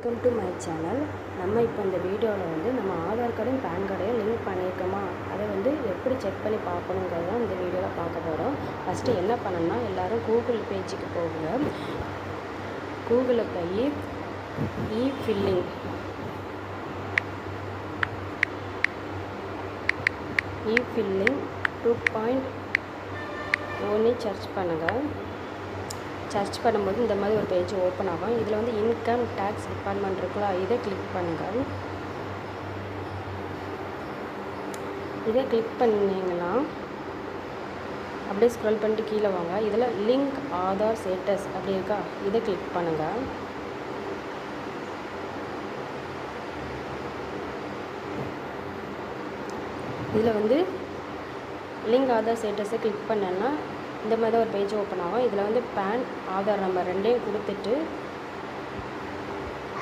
Welcome to my channel. நம்ம இப்போ இந்த வீடியோவில் வந்து நம்ம ஆதார் கார்டையும் பேன் கார்டையும் லிங்க் பண்ணியிருக்கோமா, அதை வந்து எப்படி செக் பண்ணி பார்க்கணுங்கிறது தான் இந்த வீடியோவில் பார்க்க போகிறோம். ஃபஸ்ட்டு என்ன பண்ணணும்னா, எல்லோரும் கூகுள் பேஜுக்கு போகுங்க. கூகுளில் போய் இ-ஃபில்லிங் இ-ஃபில்லிங் 2.1 சர்ச் பண்ணுங்கள். சர்ச் பண்ணும்போது இந்த மாதிரி ஒரு பேஜ் ஓப்பன் ஆகும். இதில் வந்து இன்கம் டேக்ஸ் டிபார்ட்மெண்ட் இருக்குல்ல, இதை கிளிக் பண்ணுங்கள். இதை கிளிக் பண்ணிங்கன்னா அப்படியே ஸ்க்ரோல் பண்ணிட்டு கீழே வாங்க. இதில் லிங்க் ஆதார் ஸ்டேட்டஸ் அப்படி இருக்கா, இதை கிளிக் பண்ணுங்கள். இதில் வந்து லிங்க் ஆதார் ஸ்டேட்டஸை கிளிக் பண்ணேன்னா இந்த மாதிரி தான் ஒரு பேஜ் ஓப்பன் ஆகும். இதில் வந்து பேன் ஆதார் நம்பர் ரெண்டையும் கொடுத்துட்டு